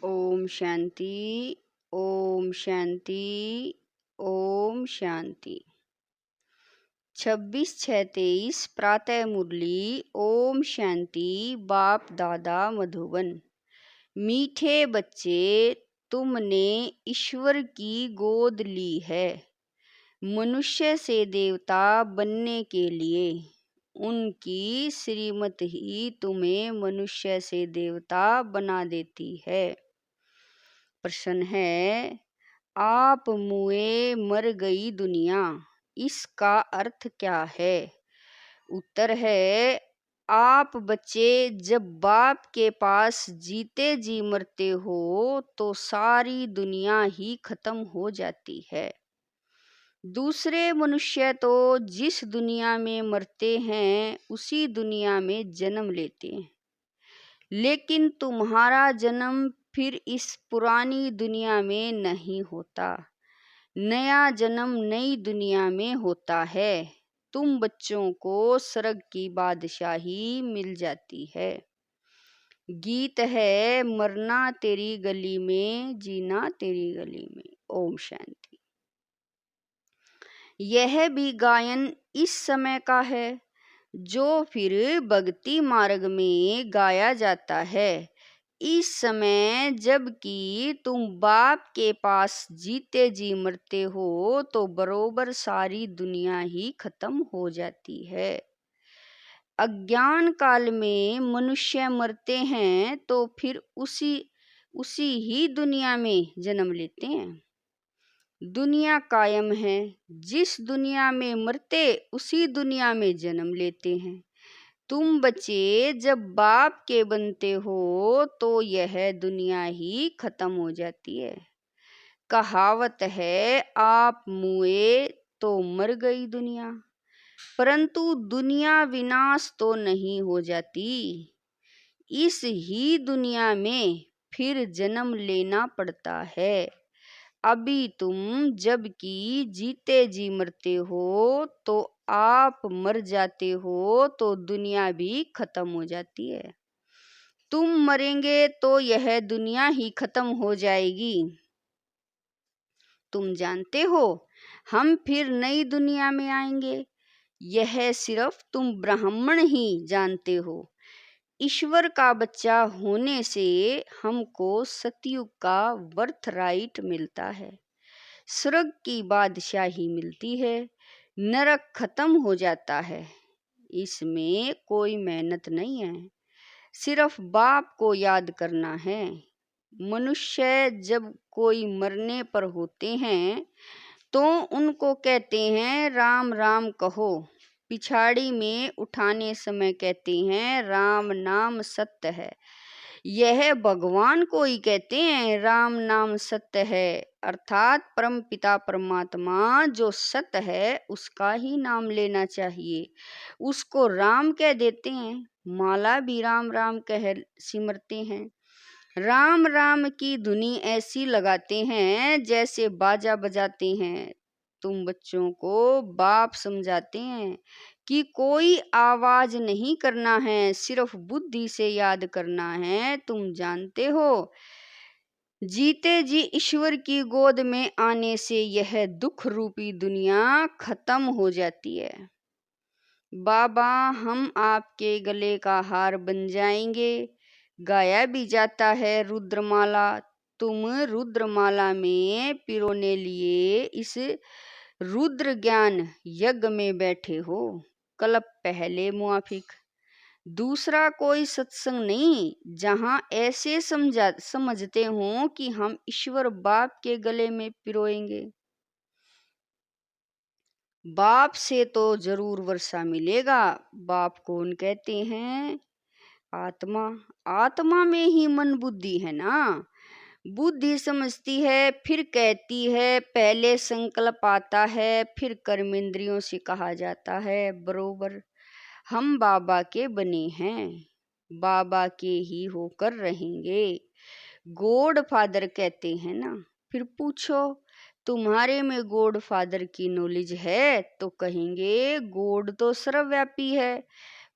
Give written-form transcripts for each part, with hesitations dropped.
ओम शांति। ओम शांति। ओम शांति। 26/6/23 प्रातः मुरली। ओम शांति। बाप दादा मधुबन। मीठे बच्चे, तुमने ईश्वर की गोद ली है मनुष्य से देवता बनने के लिए। उनकी श्रीमत ही तुम्हें मनुष्य से देवता बना देती है। प्रश्न है, आप मुए मर गई दुनिया, इसका अर्थ क्या है? उत्तर है, आप बच्चे जब बाप के पास जीते जी मरते हो तो सारी दुनिया ही खत्म हो जाती है। दूसरे मनुष्य तो जिस दुनिया में मरते हैं उसी दुनिया में जन्म लेते हैं, लेकिन तुम्हारा जन्म फिर इस पुरानी दुनिया में नहीं होता। नया जन्म नई दुनिया में होता है। तुम बच्चों को स्वर्ग की बादशाही मिल जाती है। गीत है, मरना तेरी गली में, जीना तेरी गली में। ओम शांति। यह भी गायन इस समय का है जो फिर भक्ति मार्ग में गाया जाता है। इस समय जबकि तुम बाप के पास जीते जी मरते हो तो बरोबर सारी दुनिया ही खत्म हो जाती है। अज्ञान काल में मनुष्य मरते हैं तो फिर उसी ही दुनिया में जन्म लेते हैं। दुनिया कायम है, जिस दुनिया में मरते उसी दुनिया में जन्म लेते हैं। तुम बच्चे जब बाप के बनते हो तो यह दुनिया ही खत्म हो जाती है। कहावत है, आप मुए तो मर गई दुनिया, परंतु दुनिया विनाश तो नहीं हो जाती। इस ही दुनिया में फिर जन्म लेना पड़ता है। अभी तुम जबकि जीते जी मरते हो तो आप मर जाते हो तो दुनिया भी खत्म हो जाती है। तुम मरेंगे तो यह दुनिया ही खत्म हो जाएगी। तुम जानते हो हम फिर नई दुनिया में आएंगे, यह सिर्फ तुम ब्राह्मण ही जानते हो। ईश्वर का बच्चा होने से हमको सतयुग का बर्थ राइट मिलता है, स्वर्ग की बादशाही मिलती है, नरक खत्म हो जाता है। इसमें कोई मेहनत नहीं है, सिर्फ बाप को याद करना है। मनुष्य जब कोई मरने पर होते हैं तो उनको कहते हैं राम राम कहो, पिछाड़ी में उठाने समय कहते हैं राम नाम सत्य है। यह भगवान को ही कहते हैं राम नाम सत्य है, अर्थात परम पिता परमात्मा जो सत्य है उसका ही नाम लेना चाहिए, उसको राम कह देते हैं। माला भी राम राम कह सिमरते हैं। राम राम की धुनी ऐसी लगाते हैं जैसे बाजा बजाते हैं। तुम बच्चों को बाप समझाते हैं कि कोई आवाज नहीं करना है, सिर्फ बुद्धि से याद करना है। तुम जानते हो जीते जी ईश्वर की गोद में आने से यह दुख रूपी दुनिया खत्म हो जाती है। बाबा हम आपके गले का हार बन जाएंगे। गाया भी जाता है रुद्रमाला, तुम रुद्रमाला में पिरोने लिए इस रुद्र ज्ञान यज्ञ में बैठे हो। कल्प पहले मुआफिक। दूसरा कोई सत्संग नहीं जहां ऐसे समझते हो कि हम ईश्वर बाप के गले में पिरोएंगे। बाप से तो जरूर वर्षा मिलेगा। बाप कौन कहते हैं? आत्मा। आत्मा में ही मन बुद्धि है ना। बुद्धि समझती है, फिर कहती है, पहले संकल्प आता है, फिर कर्मेंद्रियों से कहा जाता है। बरोबर हम बाबा के बने हैं, बाबा के ही होकर रहेंगे। गॉड फादर कहते हैं ना। फिर पूछो तुम्हारे में गॉड फादर की नॉलेज है तो कहेंगे गॉड तो सर्वव्यापी है,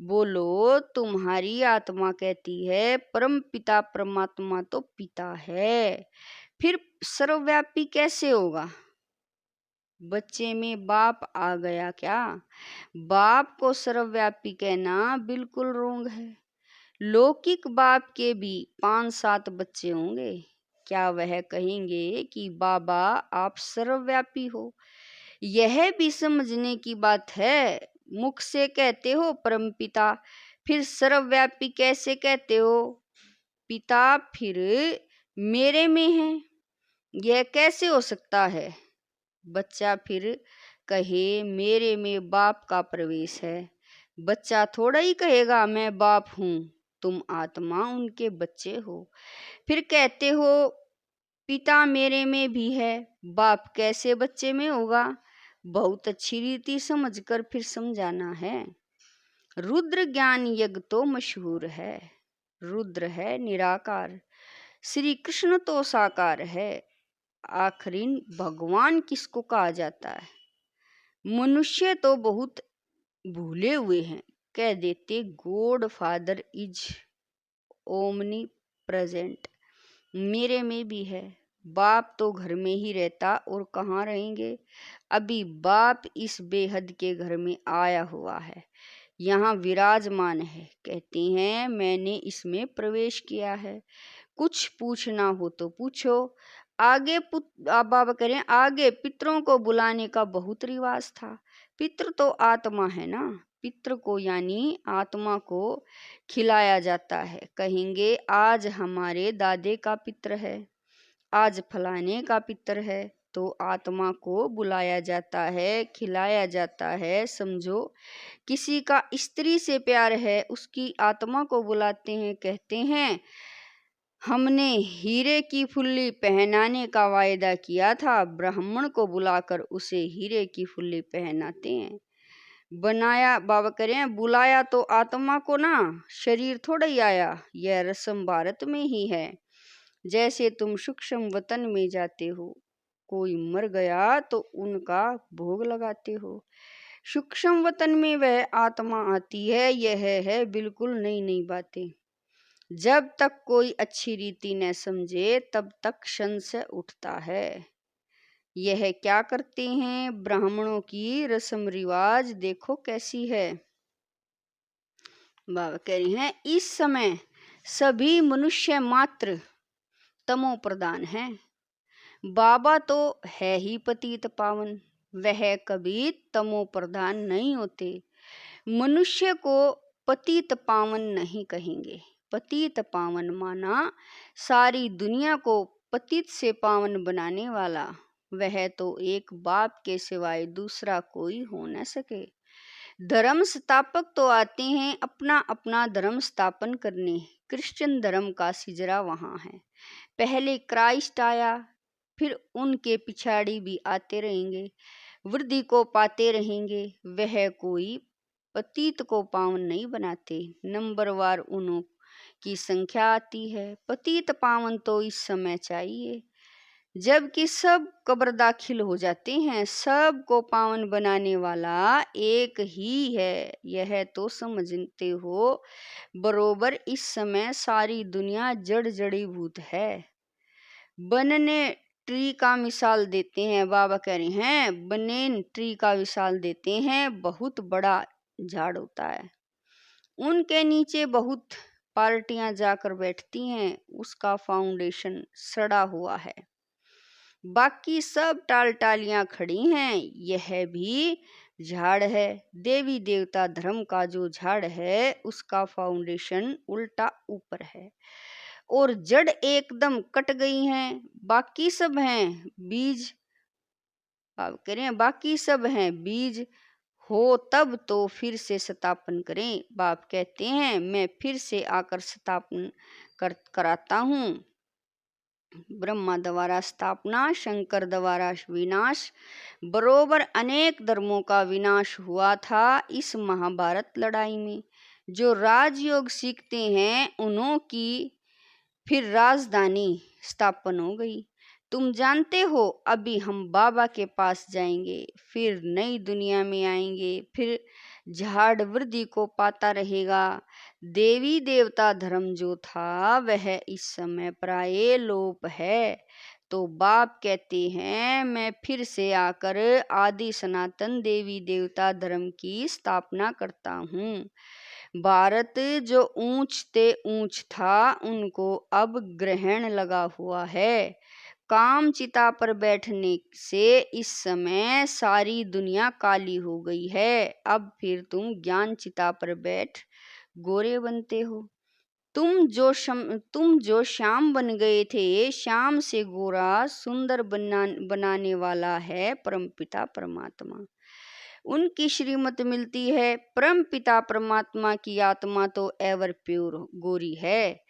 बोलो, तुम्हारी आत्मा कहती है परम पिता परमात्मा तो पिता है, फिर सर्वव्यापी कैसे होगा? बच्चे में बाप आ गया क्या? बाप को सर्वव्यापी कहना बिल्कुल रोंग है। लौकिक बाप के भी 5-7 बच्चे होंगे, क्या वह कहेंगे कि बाबा आप सर्वव्यापी हो? यह भी समझने की बात है। मुख से कहते हो परमपिता, फिर सर्वव्यापी कैसे कहते हो? पिता फिर मेरे में है, यह कैसे हो सकता है? बच्चा फिर कहे मेरे में बाप का प्रवेश है। बच्चा थोड़ा ही कहेगा मैं बाप हूँ, तुम आत्मा उनके बच्चे हो। फिर कहते हो पिता मेरे में भी है, बाप कैसे बच्चे में होगा? बहुत अच्छी रीति समझकर फिर समझाना है। रुद्र ज्ञान यज्ञ तो मशहूर है। रुद्र है निराकार, श्री कृष्ण तो साकार है। आखिरीन भगवान किसको कहा जाता है? मनुष्य तो बहुत भूले हुए हैं, कह देते God father is omni present, मेरे में भी है। बाप तो घर में ही रहता और कहाँ रहेंगे? अभी बाप इस बेहद के घर में आया हुआ है, यहाँ विराजमान है। कहते हैं मैंने इसमें प्रवेश किया है। कुछ पूछना हो तो पूछो। आगे बाबा करें आगे पितरों को बुलाने का बहुत रिवाज था। पितृ तो आत्मा है ना, पितृ को यानी आत्मा को खिलाया जाता है। कहेंगे आज हमारे दादे का पितृ है, आज फलाने का पितृ है, तो आत्मा को बुलाया जाता है, खिलाया जाता है। समझो किसी का स्त्री से प्यार है, उसकी आत्मा को बुलाते हैं, कहते हैं हमने हीरे की फुल्ली पहनाने का वायदा किया था। ब्राह्मण को बुलाकर उसे हीरे की फुल्ली पहनाते हैं। बनाया बाबा करें बुलाया तो आत्मा को ना, शरीर थोड़ा ही आया। यह रस्म भारत में ही है। जैसे तुम सूक्ष्म वतन में जाते हो, कोई मर गया तो उनका भोग लगाते हो। सूक्ष्म वतन में वह आत्मा आती है। यह है बिल्कुल नई नई बातें। जब तक कोई अच्छी रीति न समझे तब तक संशय उठता है। यह क्या करते हैं? ब्राह्मणों की रस्म रिवाज देखो कैसी है। बाबा कह रही हैं इस समय सभी मनुष्य मात्र तमो प्रधान हैं। बाबा तो है ही पतित पावन, वह कभी तमो प्रधान नहीं होते। मनुष्य को पतित पावन नहीं कहेंगे। पतित पावन माना सारी दुनिया को पतित से पावन बनाने वाला। वह तो एक बाप के सिवाय दूसरा कोई हो न सके। धर्म स्थापक तो आते हैं अपना अपना धर्म स्थापन करने। क्रिश्चियन धर्म का सिजरा वहाँ है। पहले क्राइस्ट आया, फिर उनके पिछाड़ी भी आते रहेंगे, वृद्धि को पाते रहेंगे। वह कोई पतित को पावन नहीं बनाते, नंबरवार उन्हों की संख्या आती है। पतित पावन तो इस समय चाहिए जबकि सब कब्र दाखिल हो जाते हैं। सब को पावन बनाने वाला एक ही है, यह तो समझते हो। बरोबर इस समय सारी दुनिया जड़ जड़ीभूत है। बनने ट्री का मिसाल देते हैं। बाबा कह रहे हैं बनेन ट्री का मिसाल देते हैं। बहुत बड़ा झाड़ होता है, उनके नीचे बहुत पार्टियां जाकर बैठती हैं। उसका फाउंडेशन सड़ा हुआ है, बाकी सब टाल टालियां खड़ी हैं। यह भी झाड़ है। देवी देवता धर्म का जो झाड़ है उसका फाउंडेशन उल्टा ऊपर है और जड़ एकदम कट गई हैं। बाकी सब हैं बीज। आप कह रहे हैं बाकी सब हैं बीज, हो तब तो फिर से स्थापन करें। बाप कहते हैं मैं फिर से आकर स्थापन कराता हूँ। ब्रह्मा द्वारा स्थापना, शंकर द्वारा विनाश। बरोबर अनेक धर्मों का विनाश हुआ था इस महाभारत लड़ाई में। जो राजयोग सीखते हैं उन्हों की फिर राजधानी स्थापन हो गई। तुम जानते हो अभी हम बाबा के पास जाएंगे, फिर नई दुनिया में आएंगे, फिर झाड़ वृद्धि को पाता रहेगा। देवी देवता धर्म जो था वह इस समय प्राय लोप है। तो बाप कहते हैं मैं फिर से आकर आदि सनातन देवी देवता धर्म की स्थापना करता हूँ। भारत जो ऊंच ते ऊंच था उनको अब ग्रहण लगा हुआ है। काम चिता पर बैठने से इस समय सारी दुनिया काली हो गई है। अब फिर तुम ज्ञान चिता पर बैठ गोरे बनते हो। तुम जो श्याम बन गए थे, श्याम से गोरा सुंदर बनाने वाला है परमपिता परमात्मा। उनकी श्रीमत मिलती है। परमपिता परमात्मा की आत्मा तो एवर प्योर गोरी है।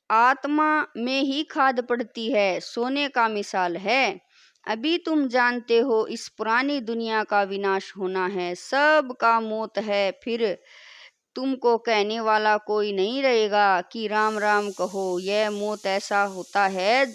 आत्मा में ही खाद पड़ती है, सोने का मिसाल है। अभी तुम जानते हो इस पुरानी दुनिया का विनाश होना है, सब का मौत है। फिर तुमको कहने वाला कोई नहीं रहेगा कि राम राम कहो। यह मौत ऐसा होता है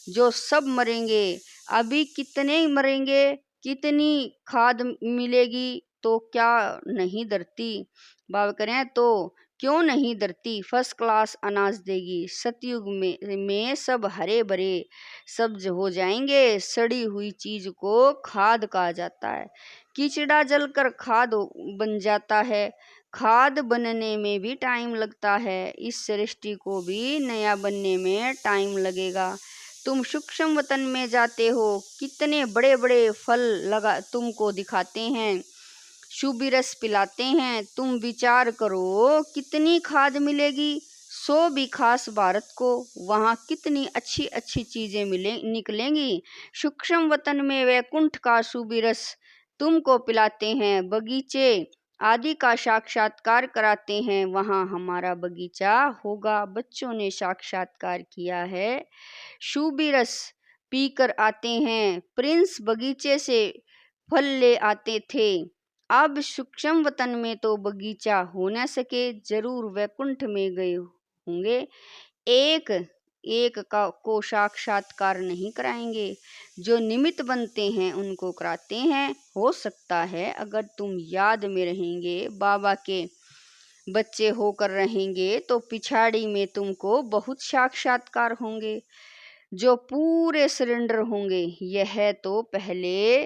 जो सब मरेंगे। अभी कितने मरेंगे, कितनी खाद मिलेगी तो क्या नहीं धरती। बाबा करें तो क्यों नहीं धरती फर्स्ट क्लास अनाज देगी। सतयुग में सब हरे भरे सब्ज हो जाएंगे। सड़ी हुई चीज को खाद कहा जाता है। कीचड़ा जलकर खाद बन जाता है। खाद बनने में भी टाइम लगता है। इस सृष्टि को भी नया बनने में टाइम लगेगा। तुम सूक्ष्म वतन में जाते हो, कितने बड़े बड़े फल लगा तुमको दिखाते हैं, शुभ रस पिलाते हैं। तुम विचार करो कितनी खाद मिलेगी। सो भी खास भारत को, वहाँ कितनी अच्छी अच्छी चीजें निकलेंगी। सूक्ष्म वतन में वैकुंठ का शुभ रस तुमको पिलाते हैं। बगीचे आदि का साक्षात्कार कराते हैं। वहाँ हमारा बगीचा होगा। बच्चों ने साक्षात्कार किया है, शुभ रस पीकर आते हैं। प्रिंस बगीचे से फल ले आते थे। अब सूक्ष्म वतन में तो बगीचा हो न सके, जरूर वैकुंठ में गए होंगे। एक एक को साक्षात्कार नहीं कराएंगे, जो निमित्त बनते हैं उनको कराते हैं। हो सकता है अगर तुम याद में रहेंगे, बाबा के बच्चे होकर रहेंगे, तो पिछाड़ी में तुमको बहुत साक्षात्कार होंगे जो पूरे सरेंडर होंगे। यह तो पहले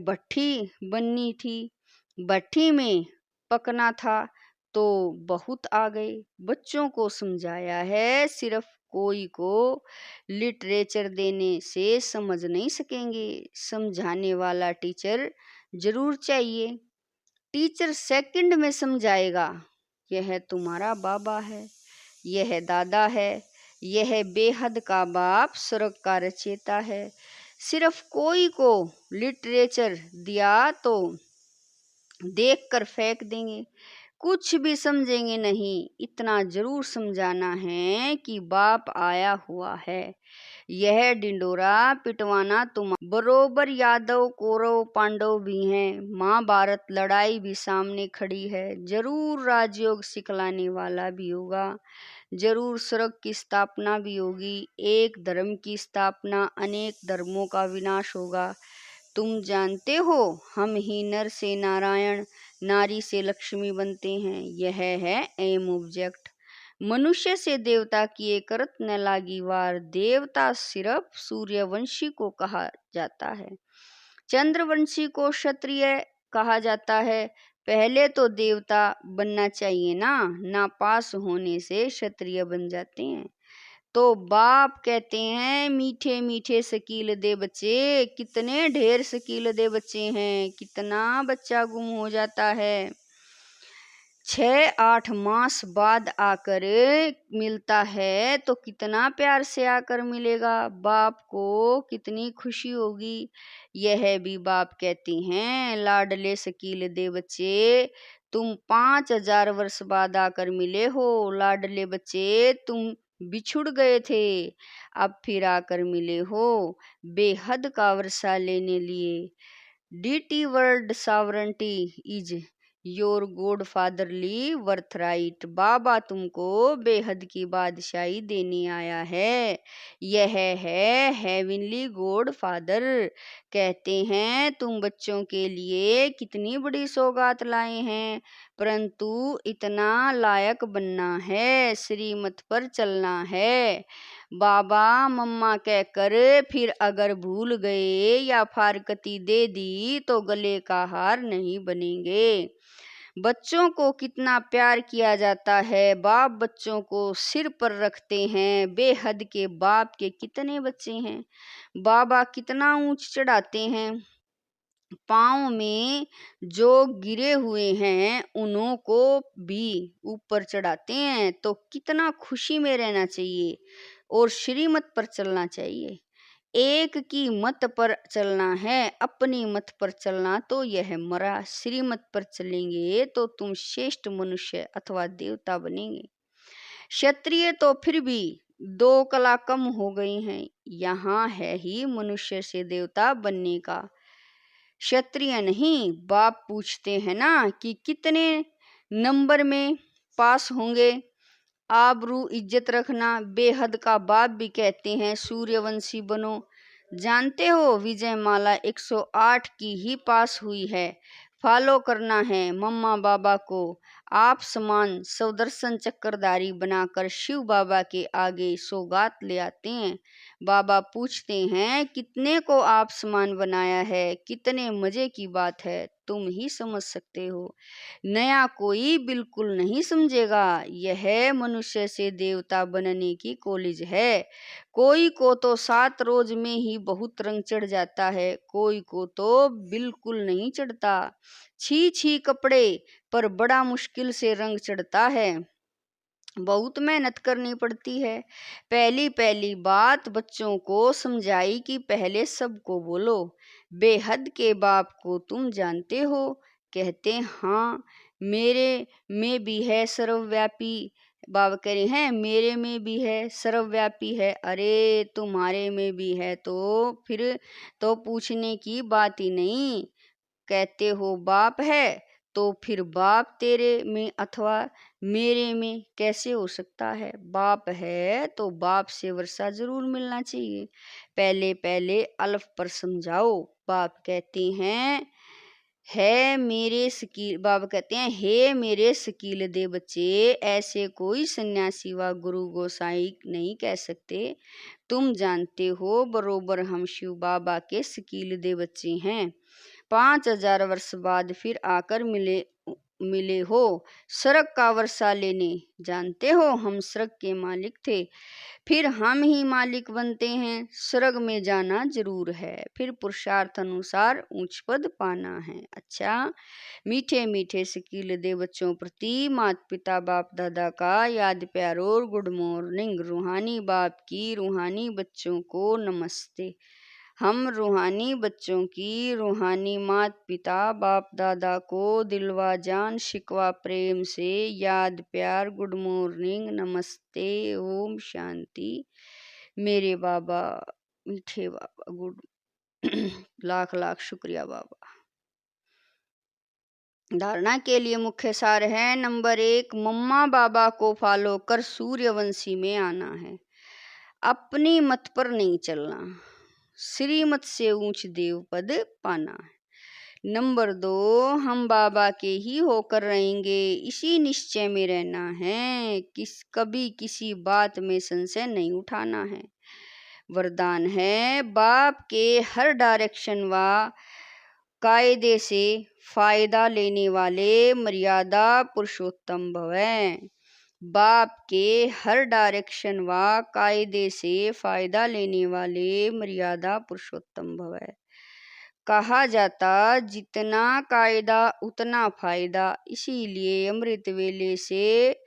भट्ठी बननी थी, भट्ठी में पकना था तो बहुत आ गए। बच्चों को समझाया है, सिर्फ कोई को लिटरेचर देने से समझ नहीं सकेंगे। समझाने वाला टीचर जरूर चाहिए। टीचर सेकंड में समझाएगा। यह तुम्हारा बाबा है, यह दादा है, यह बेहद का बाप स्वर्ग का रचयिता है। सिर्फ कोई को लिटरेचर दिया तो देखकर फेंक देंगे, कुछ भी समझेंगे नहीं। इतना जरूर समझाना है कि बाप आया हुआ है। यह डिंडोरा पिटवाना तुम बरोबर यादव कौरव पांडव भी हैं। महाभारत लड़ाई भी सामने खड़ी है। जरूर राजयोग सिखलाने वाला भी होगा, जरूर स्वर्ग की स्थापना भी होगी। एक धर्म की स्थापना, अनेक धर्मों का विनाश होगा। तुम जानते हो हम ही नर से नारायण, नारी से लक्ष्मी बनते हैं। यह है एम ऑब्जेक्ट। मनुष्य से देवता किए करत न लागी वार। देवता सिर्फ सूर्यवंशी को कहा जाता है, चंद्रवंशी को क्षत्रिय कहा जाता है। पहले तो देवता बनना चाहिए ना पास होने से क्षत्रिय बन जाते हैं। तो बाप कहते हैं मीठे मीठे शकील दे बच्चे। कितने ढेर शकील दे बच्चे हैं, कितना बच्चा गुम हो जाता है। 6-8 मास बाद आकर मिलता है तो कितना प्यार से आकर मिलेगा। बाप को कितनी खुशी होगी। यह भी बाप कहते हैं लाडले शकील दे बच्चे, तुम 5000 वर्ष बाद आकर मिले हो। लाडले बच्चे तुम बिछुड़ गए थे, अब फिर आकर मिले हो बेहद का वर्षा लेने लिए। Deity world sovereignty is your god fatherly birthright. Baba तुमको बेहद की बादशाही देने आया है। यह है हेवनली गॉड फादर। कहते हैं तुम बच्चों के लिए कितनी बड़ी सौगात लाए हैं, परंतु इतना लायक बनना है, श्रीमत पर चलना है। बाबा मम्मा कहकर फिर अगर भूल गए या फारकती दे दी तो गले का हार नहीं बनेंगे। बच्चों को कितना प्यार किया जाता है, बाप बच्चों को सिर पर रखते हैं। बेहद के बाप के कितने बच्चे हैं, बाबा कितना ऊंच चढ़ाते हैं। पाँव में जो गिरे हुए हैं उन्हों को भी ऊपर चढ़ाते हैं। तो कितना खुशी में रहना चाहिए और श्रीमत पर चलना चाहिए। एक की मत पर चलना है, अपनी मत पर चलना तो यह मरा। श्रीमत पर चलेंगे तो तुम श्रेष्ठ मनुष्य अथवा देवता बनेंगे। क्षत्रिय तो फिर भी 2 कला कम हो गई हैं, यहाँ है ही मनुष्य से देवता बनने का। क्षत्रिय नहीं, बाप पूछते हैं ना कि कितने नंबर में पास होंगे। आबरू इज्जत रखना। बेहद का बाप भी कहते हैं सूर्यवंशी बनो। जानते हो विजयमाला 108 की ही पास हुई है। फॉलो करना है मम्मा बाबा को। आप समान सुदर्शन चक्रधारी बनाकर शिव बाबा के आगे सौगात ले आते हैं। बाबा पूछते हैं कितने को आप समान बनाया है। कितने मजे की बात है, तुम ही समझ सकते हो, नया कोई बिल्कुल नहीं समझेगा। यह मनुष्य से देवता बनने की कॉलेज है। कोई को तो 7 रोज में ही बहुत रंग चढ़ जाता है, कोई को तो बिल्कुल नहीं चढ़ता। छी छी कपड़े पर बड़ा मुश्किल से रंग चढ़ता है। बहुत मेहनत करनी पड़ती है। पहली पहली बात बच्चों को समझाई कि पहले सबको बोलो, बेहद के बाप को तुम जानते हो। कहते हाँ, मेरे में भी है सर्वव्यापी। बाबा कह रहे हैं मेरे में भी है, सर्वव्यापी है। अरे तुम्हारे में भी है तो फिर तो पूछने की बात ही नहीं। कहते हो बाप है तो फिर बाप तेरे में अथवा मेरे में कैसे हो सकता है। बाप है तो बाप से वर्षा जरूर मिलना चाहिए। पहले पहले अल्फ पर समझाओ। बाप कहते हैं है मेरे सकील, बाबा कहते हैं हे मेरे सकील दे बच्चे, ऐसे कोई सन्यासी व गुरु गोसाई नहीं कह सकते। तुम जानते हो बरोबर हम शिव बाबा के सकील दे बच्चे हैं। 5000 वर्ष बाद फिर आकर मिले हो स्वर्ग का वर्षा लेने। जानते हो हम स्वर्ग के मालिक थे, फिर हम ही मालिक बनते हैं। स्वर्ग में जाना जरूर है, फिर पुरुषार्थ अनुसार ऊंच पद पाना है। अच्छा, मीठे मीठे सकील दे बच्चों प्रति माता पिता बाप दादा का याद प्यार और गुड मॉर्निंग। रूहानी बाप की रूहानी बच्चों को नमस्ते। हम रूहानी बच्चों की रूहानी माता पिता बाप दादा को दिलवा जान शिकवा प्रेम से याद प्यार गुड मॉर्निंग नमस्ते ओम शांति। मेरे बाबा मीठे बाबा गुड लाख लाख शुक्रिया बाबा। धारणा के लिए मुख्य सार है। नंबर 1, मम्मा बाबा को फॉलो कर सूर्यवंशी में आना है। अपनी मत पर नहीं चलना, श्रीमत से ऊंच देव पद पाना है। नंबर 2, हम बाबा के ही होकर रहेंगे, इसी निश्चय में रहना है। कभी किसी बात में संशय नहीं उठाना है। वरदान है बाप के हर डायरेक्शन व कायदे से फायदा लेने वाले मर्यादा पुरुषोत्तम भवें। बाप के हर डायरेक्शन व कायदे से फायदा लेने वाले मर्यादा पुरुषोत्तम भवें। कहा जाता जितना कायदा उतना फायदा, इसीलिए अमृत वेले से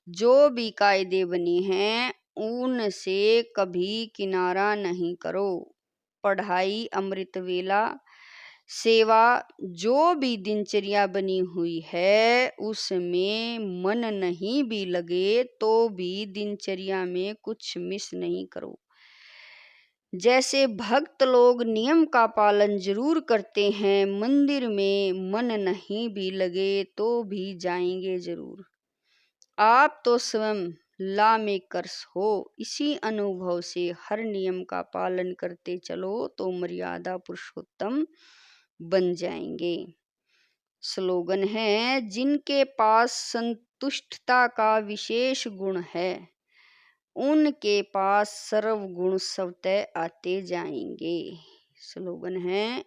जो भी कायदे बने हैं उनसे कभी किनारा नहीं करो। पढ़ाई अमृत वेला, सेवा, जो भी दिनचर्या बनी हुई है उसमें मन नहीं भी लगे तो भी दिनचर्या में कुछ मिस नहीं करो। जैसे भक्त लोग नियम का पालन जरूर करते हैं, मंदिर में मन नहीं भी लगे तो भी जाएंगे जरूर। आप तो स्वयं ला मेकर्स हो, इसी अनुभव से हर नियम का पालन करते चलो तो मर्यादा पुरुषोत्तम बन जाएंगे। स्लोगन है, जिनके पास संतुष्टता का विशेष गुण है, उनके पास सर्व गुण स्वतः आते जाएंगे। स्लोगन है,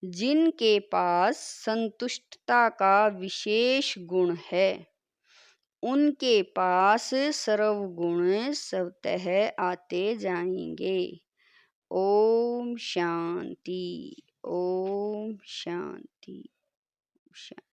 जिनके पास संतुष्टता का विशेष गुण है, उनके पास सर्व गुण स्वतः आते जाएंगे। ओम शांति, ओम शांति, शांति।